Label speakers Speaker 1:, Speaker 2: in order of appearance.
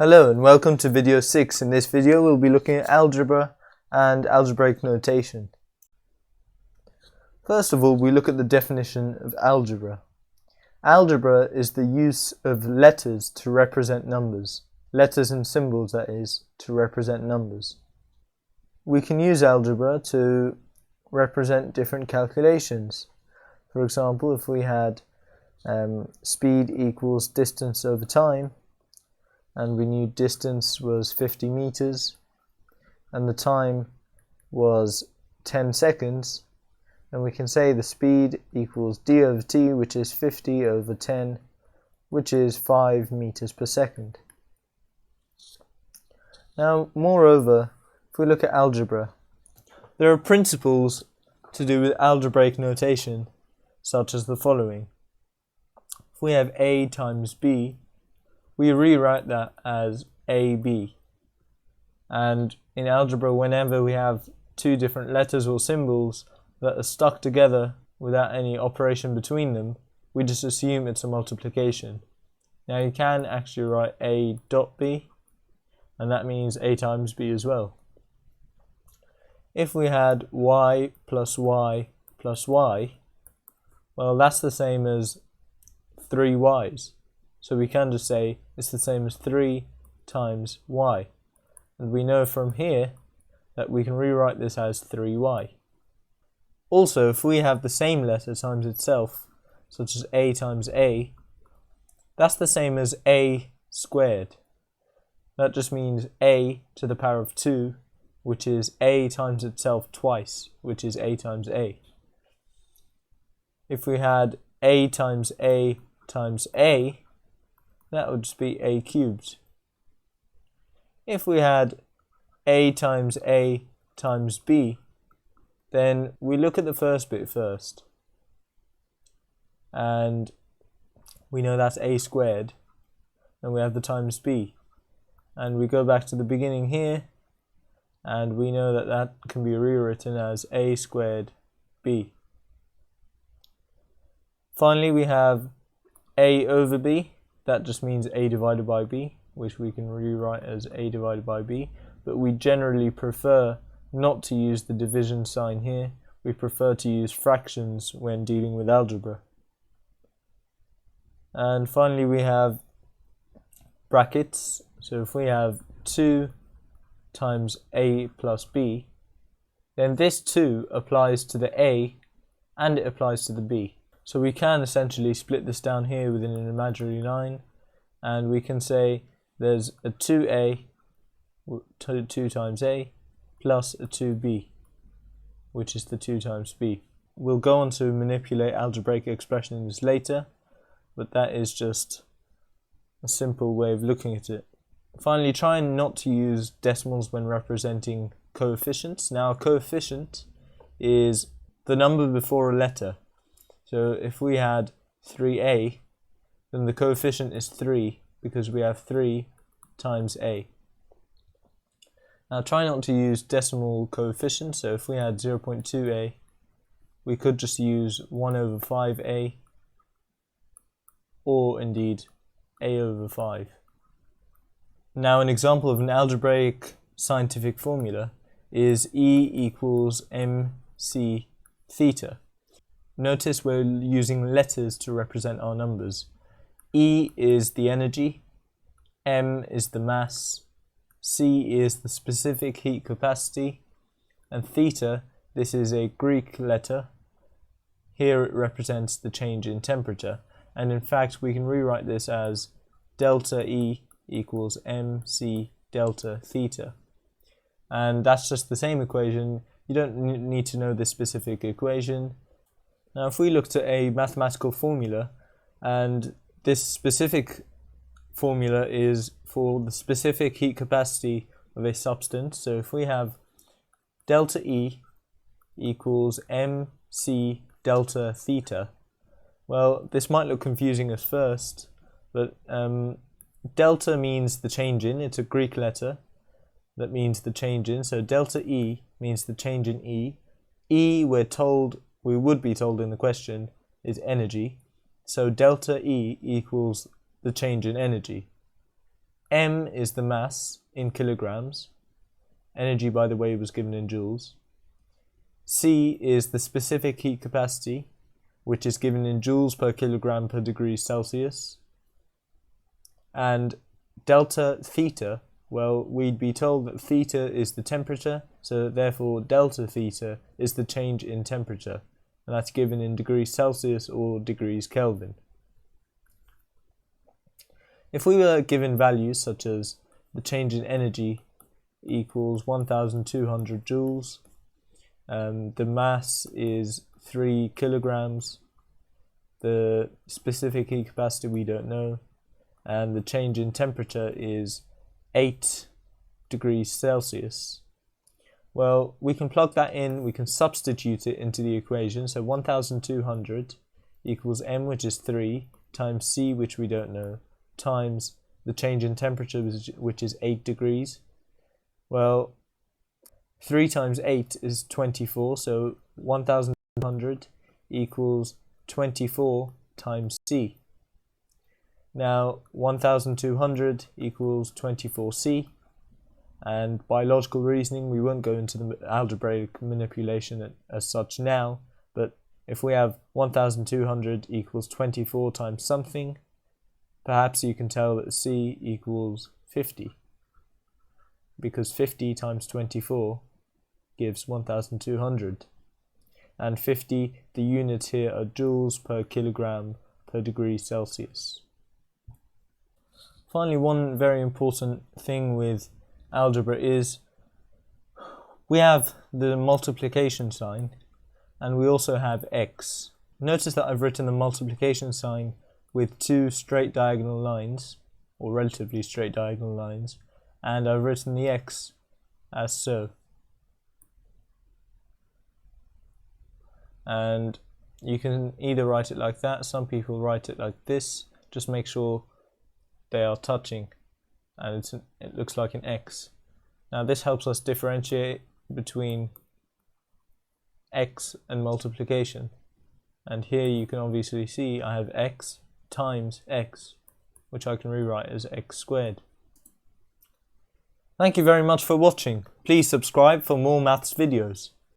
Speaker 1: Hello and welcome to video 6. In this video we'll be looking at algebra and algebraic notation. First of all, we look at the definition of algebra. Algebra is the use of letters to represent numbers. Letters and symbols, that is, to represent numbers. We can use algebra to represent different calculations. For example, if we had speed equals distance over time, and we knew distance was 50 meters and the time was 10 seconds, then we can say the speed equals d over t, which is 50 over 10, which is 5 meters per second. Now, moreover, if we look at algebra, there are principles to do with algebraic notation, such as the following. If we have a times b, we rewrite that as AB. And in algebra, whenever we have two different letters or symbols that are stuck together without any operation between them, we just assume it's a multiplication. Now you can actually write A dot B, and that means A times B as well. If we had Y plus Y plus Y, well, that's the same as 3 Y's. So we can just say it's the same as 3 times y. And we know from here that we can rewrite this as 3y. Also, if we have the same letter times itself, such as a times a, that's the same as a squared. That just means a to the power of 2, which is a times itself twice, which is a times a. If we had a times a times a, that would just be a cubed. If we had a times b, then we look at the first bit first. And we know that's a squared. And we have the times b. And we go back to the beginning here. And we know that that can be rewritten as a squared b. Finally, we have a over b. That just means a divided by b, which we can rewrite as a divided by b, but we generally prefer not to use the division sign here. We prefer to use fractions when dealing with algebra. And finally we have brackets. So if we have 2 times a plus b, then this 2 applies to the a and it applies to the b. So we can essentially split this down here within an imaginary line, and we can say there's a 2a, 2 times a, plus a 2b, which is the 2 times b. We'll go on to manipulate algebraic expressions later, but that is just a simple way of looking at it. Finally, try not to use decimals when representing coefficients. Now, a coefficient is the number before a letter. So if we had 3a, then the coefficient is 3 because we have 3 times a. Now try not to use decimal coefficients. So if we had 0.2a, we could just use 1 over 5a, or indeed a over 5. Now an example of an algebraic scientific formula is E equals mc theta. Notice we're using letters to represent our numbers. E is the energy, m is the mass, c is the specific heat capacity, and theta, this is a Greek letter. Here it represents the change in temperature, and in fact we can rewrite this as delta E equals mc delta theta. And that's just the same equation. You don't need to know this specific equation. Now if we looked at a mathematical formula, and this specific formula is for the specific heat capacity of a substance, so if we have delta E equals mc delta theta, well, this might look confusing at first, but delta means the change in, it's a Greek letter that means the change in, so delta E means the change in E. E, we would be told in the question, is energy. So delta E equals the change in energy. M is the mass in kilograms. Energy, by the way, was given in joules. C is the specific heat capacity, which is given in joules per kilogram per degree Celsius. And delta theta, well, we'd be told that theta is the temperature, so therefore delta theta is the change in temperature, and that's given in degrees Celsius or degrees Kelvin. If we were given values such as the change in energy equals 1200 joules, the mass is 3 kilograms, the specific heat capacity we don't know, and the change in temperature is 8 degrees Celsius. Well, we can plug that in, we can substitute it into the equation. So 1200 equals m, which is 3, times c, which we don't know, times the change in temperature, which is 8 degrees. Well, 3 times 8 is 24, so 1200 equals 24 times c. Now 1200 equals 24c, and by logical reasoning we won't go into the algebraic manipulation as such now, but if we have 1200 equals 24 times something, perhaps you can tell that c equals 50, because 50 times 24 gives 1200, and 50, the units here are joules per kilogram per degree Celsius. Finally, one very important thing with algebra is we have the multiplication sign and we also have x. Notice that I've written the multiplication sign with 2 straight diagonal lines, or relatively straight diagonal lines, and I've written the x as so. And you can either write it like that, some people write it like this, just make sure they are touching and it looks like an X. Now this helps us differentiate between X and multiplication, and here you can obviously see I have X times X, which I can rewrite as X squared. Thank you very much for watching. Please subscribe for more maths videos.